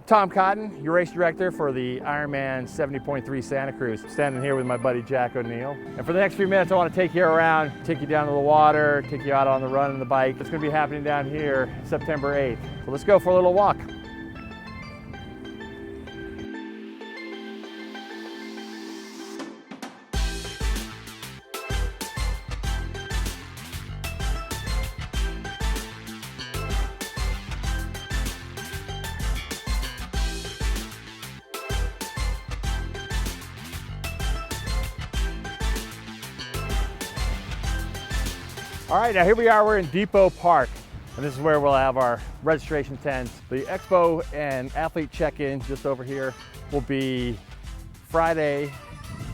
Tom Cotton, your race director for the IRONMAN 70.3 Santa Cruz. Standing here with my buddy Jack O'Neill. And for the next few minutes, I want to take you around, take you down to the water, take you out on the run and the bike. It's going to be happening down here September 8th. So let's go for a little walk. All right, now here we are, we're in Depot Park, and this is where we'll have our registration tents. The expo and athlete check-in just over here will be Friday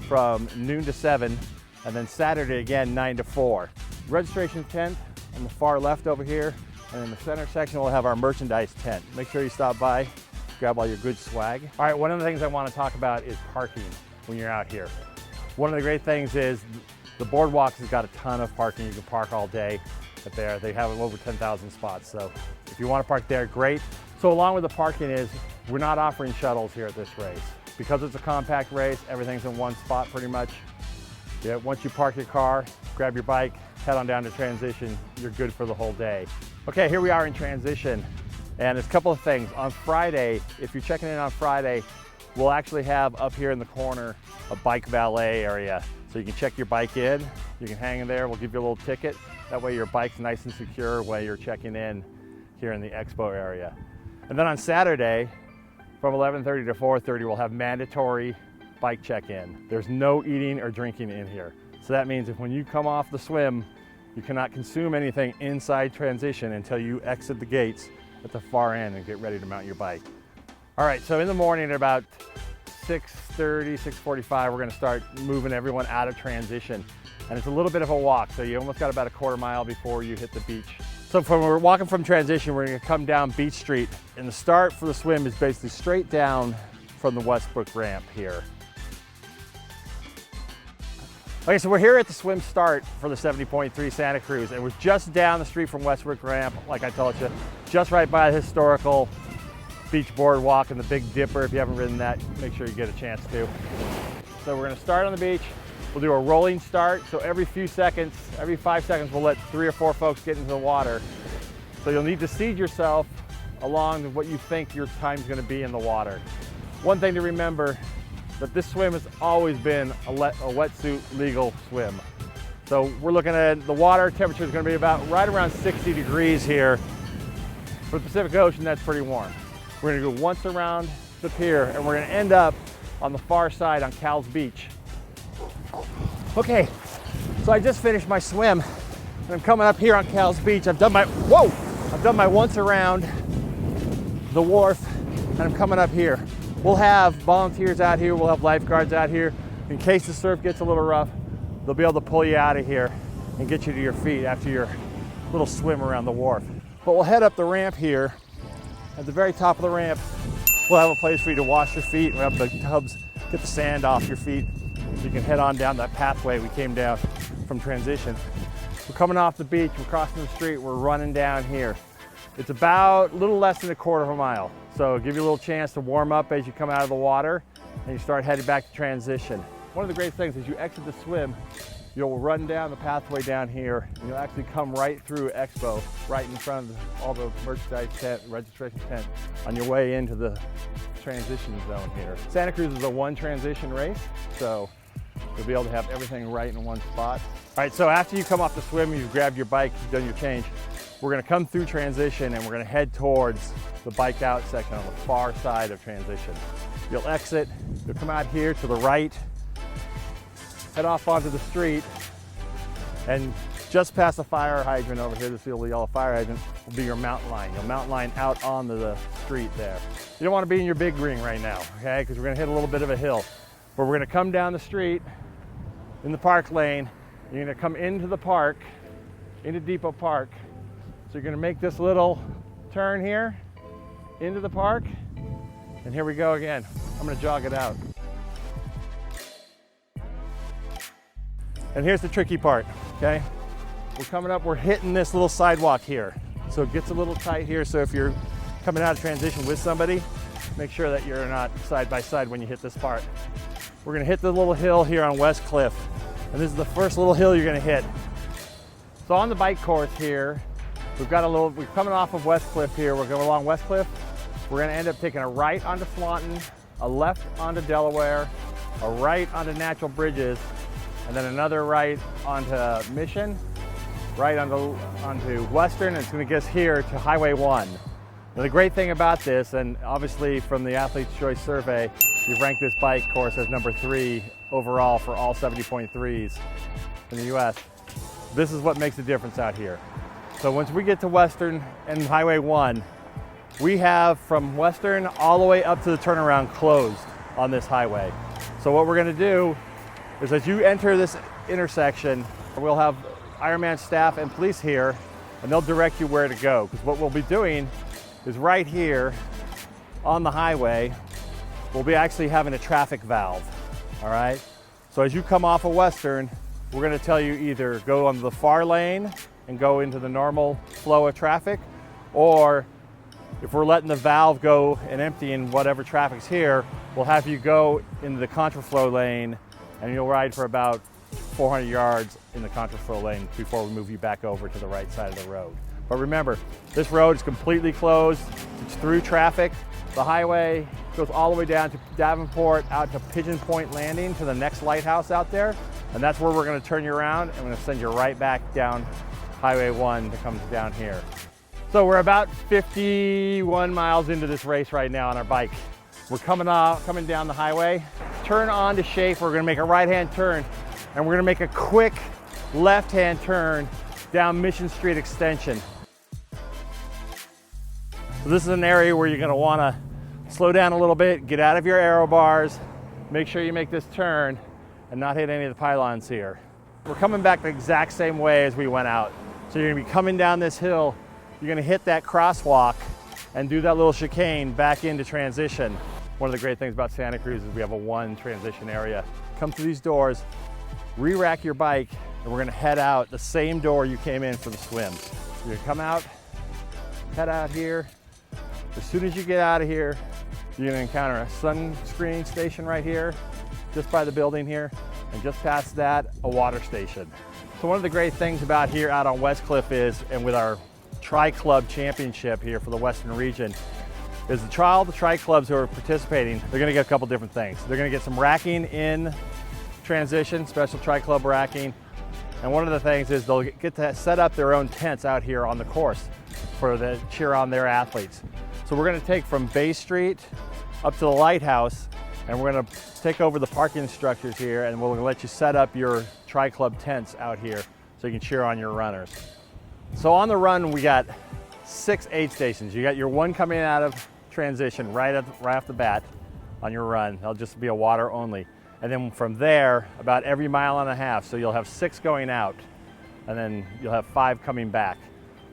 from noon to 7, and then Saturday again 9 to 4. Registration tent on the far left over here, and in the center section we'll have our merchandise tent. Make sure you stop by, grab all your good swag. All right, one of the things I want to talk about is parking when you're out here. One of the great things is the boardwalk has got a ton of parking. You can park all day up there. They have over 10,000 spots. So if you want to park there, great. So along with the parking is, we're not offering shuttles here at this race. Because it's a compact race, everything's in one spot pretty much. Yeah, once you park your car, grab your bike, head on down to transition, you're good for the whole day. Okay, here we are in transition. And there's a couple of things. On Friday, if you're checking in on Friday, we'll actually have up here in the corner a bike valet area. So you can check your bike in, you can hang in there, we'll give you a little ticket. That way your bike's nice and secure while you're checking in here in the expo area. And then on Saturday, from 11:30 to 4:30, we'll have mandatory bike check-in. There's no eating or drinking in here. So that means if when you come off the swim, you cannot consume anything inside transition until you exit the gates at the far end and get ready to mount your bike. All right, so in the morning at about 6:30, 6:45, we're gonna start moving everyone out of transition. And it's a little bit of a walk, so you almost got about a quarter mile before you hit the beach. So we're walking from transition, we're gonna come down Beach Street. And the start for the swim is basically straight down from the Westbrook ramp here. Okay, so we're here at the swim start for the 70.3 Santa Cruz, and we're just down the street from Westbrook ramp, like I told you, just right by the historical beach boardwalk and the Big Dipper. If you haven't ridden that, make sure you get a chance to. So we're gonna start on the beach. We'll do a rolling start. So every few seconds, every 5 seconds, we'll let 3 or 4 folks get into the water. So you'll need to seed yourself along with what you think your time's gonna be in the water. One thing to remember, that this swim has always been a wetsuit legal swim. So we're looking at the water temperature is gonna be about right around 60 degrees here. For the Pacific Ocean, that's pretty warm. We're gonna go once around the pier and we're gonna end up on the far side on Cal's Beach. Okay, so I just finished my swim and I'm coming up here on Cal's Beach. I've done my once around the wharf and I'm coming up here. We'll have volunteers out here, we'll have lifeguards out here. In case the surf gets a little rough, they'll be able to pull you out of here and get you to your feet after your little swim around the wharf. But we'll head up the ramp here. At the very top of the ramp, we'll have a place for you to wash your feet. We'll have the tubs, get the sand off your feet. So you can head on down that pathway we came down from transition. We're coming off the beach, we're crossing the street, we're running down here. It's about a little less than a quarter of a mile. So give you a little chance to warm up as you come out of the water and you start heading back to transition. One of the great things is you exit the swim, you'll run down the pathway down here and you'll actually come right through Expo, right in front of all the merchandise tent, registration tent on your way into the transition zone here. Santa Cruz is a one transition race, so you'll be able to have everything right in one spot. All right, so after you come off the swim, you've grabbed your bike, you've done your change, we're gonna come through transition and we're gonna head towards the bike out section on the far side of transition. You'll exit, you'll come out here to the right, head off onto the street, and just past the fire hydrant over here, this little yellow fire hydrant, will be your mountain line. You'll mountain line out onto the street there. You don't want to be in your big ring right now, okay? Because we're going to hit a little bit of a hill. But we're going to come down the street in the park lane. You're going to come into the park, into Depot Park. So you're going to make this little turn here into the park. And here we go again. I'm going to jog it out. And here's the tricky part, okay? We're coming up, we're hitting this little sidewalk here. So it gets a little tight here, so if you're coming out of transition with somebody, make sure that you're not side by side when you hit this part. We're gonna hit the little hill here on West Cliff. And this is the first little hill you're gonna hit. So on the bike course here, we're coming off of West Cliff here. We're going along West Cliff. We're gonna end up taking a right onto Swanton, a left onto Delaware, a right onto Natural Bridges, and then another right onto Mission, right onto Western, and it's gonna get us here to Highway 1. Now the great thing about this, and obviously from the Athlete's Choice Survey, we've ranked this bike course as number 3 overall for all 70.3s in the US. This is what makes the difference out here. So once we get to Western and Highway 1, we have from Western all the way up to the turnaround closed on this highway. So what we're gonna do is as you enter this intersection, we'll have Ironman staff and police here, and they'll direct you where to go. Because what we'll be doing is right here on the highway, we'll be actually having a traffic valve, all right? So as you come off of Western, we're gonna tell you either go on the far lane and go into the normal flow of traffic, or if we're letting the valve go and emptying whatever traffic's here, we'll have you go into the contraflow lane and you'll ride for about 400 yards in the contraflow lane before we move you back over to the right side of the road. But remember, this road is completely closed. It's through traffic. The highway goes all the way down to Davenport, out to Pigeon Point Landing, to the next lighthouse out there. And that's where we're gonna turn you around and we're gonna send you right back down Highway 1 to come down here. So we're about 51 miles into this race right now on our bike. We're coming down the highway, turn on to Schaefer. We're gonna make a right-hand turn and we're gonna make a quick left-hand turn down Mission Street Extension. So this is an area where you're gonna wanna slow down a little bit, get out of your aero bars, make sure you make this turn and not hit any of the pylons here. We're coming back the exact same way as we went out. So you're gonna be coming down this hill, you're gonna hit that crosswalk and do that little chicane back into transition. One of the great things about Santa Cruz is we have a one transition area. Come through these doors, re-rack your bike, and we're gonna head out the same door you came in for the swim. You're gonna come out, head out here. As soon as you get out of here, you're gonna encounter a sunscreen station right here, just by the building here, and just past that, a water station. So one of the great things about here out on West Cliff is, and with our Tri-Club Championship here for the Western region, is all the Tri-Clubs who are participating, they're gonna get a couple different things. They're gonna get some racking in transition, special Tri-Club racking, and one of the things is they'll get to set up their own tents out here on the course for the cheer on their athletes. So we're gonna take from Bay Street up to the lighthouse, and we're gonna take over the parking structures here, and we'll let you set up your Tri-Club tents out here so you can cheer on your runners. So on the run, we got 6 aid stations. You got your one coming out of transition right off the bat on your run. They'll just be a water only. And then from there, about every mile and a half, so you'll have 6 going out, and then you'll have 5 coming back.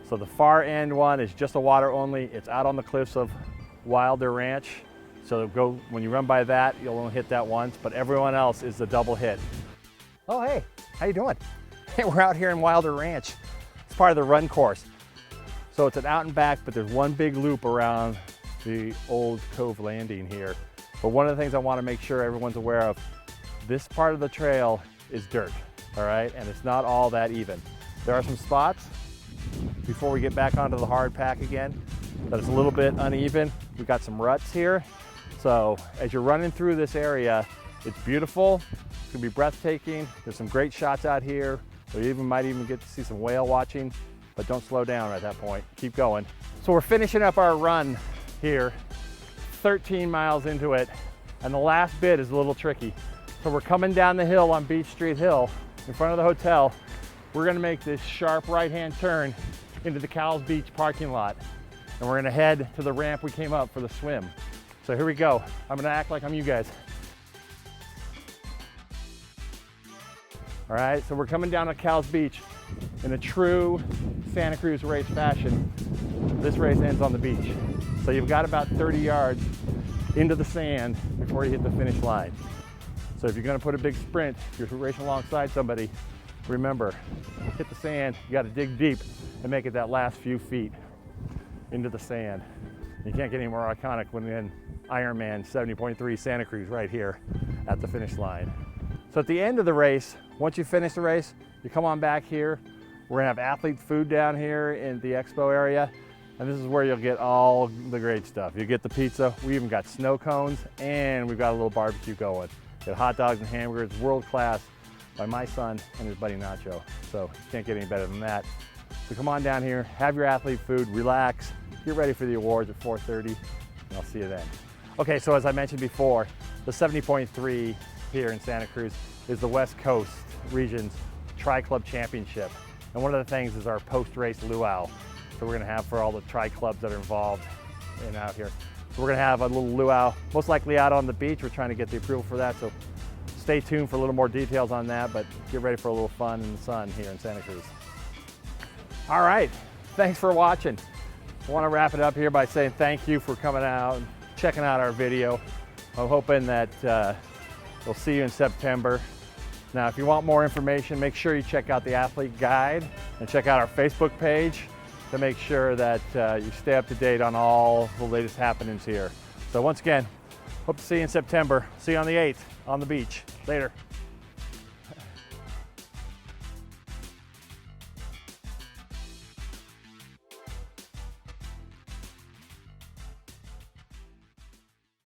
So the far end one is just a water only. It's out on the cliffs of Wilder Ranch. So when you run by that, you'll only hit that once, but everyone else is the double hit. Oh, hey, how you doing? Hey, we're out here in Wilder Ranch. It's part of the run course. So it's an out and back, but there's one big loop around the old Cove Landing here. But one of the things I want to make sure everyone's aware of, this part of the trail is dirt, all right? And it's not all that even. There are some spots before we get back onto the hard pack again that it's a little bit uneven. We've got some ruts here. So as you're running through this area, it's beautiful. It's gonna be breathtaking. There's some great shots out here. You might even get to see some whale watching, but don't slow down at that point. Keep going. So we're finishing up our run here, 13 miles into it, and the last bit is a little tricky. So we're coming down the hill on Beach Street Hill in front of the hotel. We're gonna make this sharp right-hand turn into the Cowles Beach parking lot, and we're gonna head to the ramp we came up for the swim. So here we go. I'm gonna act like I'm you guys. All right, so we're coming down to Cowles Beach in a true Santa Cruz race fashion. This race ends on the beach. So you've got about 30 yards into the sand before you hit the finish line. So if you're gonna put a big sprint, if you're racing alongside somebody, remember, hit the sand, you gotta dig deep and make it that last few feet into the sand. You can't get any more iconic when then IRONMAN 70.3 Santa Cruz right here at the finish line. So at the end of the race, once you finish the race, you come on back here. We're gonna have athlete food down here in the expo area. And this is where you'll get all the great stuff. You get the pizza, we even got snow cones, and we've got a little barbecue going. Got hot dogs and hamburgers, world class, by my son and his buddy Nacho. So you can't get any better than that. So come on down here, have your athlete food, relax, get ready for the awards at 4:30, and I'll see you then. Okay, so as I mentioned before, the 70.3 here in Santa Cruz is the West Coast Region's Tri-Club Championship. And one of the things is our post-race luau. So we're gonna have for all the tri-clubs that are involved and out here. So we're gonna have a little luau, most likely out on the beach. We're trying to get the approval for that, so stay tuned for a little more details on that, but get ready for a little fun in the sun here in Santa Cruz. All right, thanks for watching. I wanna wrap it up here by saying thank you for coming out and checking out our video. I'm hoping that we'll see you in September. Now, if you want more information, make sure you check out the athlete guide and check out our Facebook page to make sure that you stay up to date on all the latest happenings here. So once again, hope to see you in September. See you on the 8th on the beach. Later.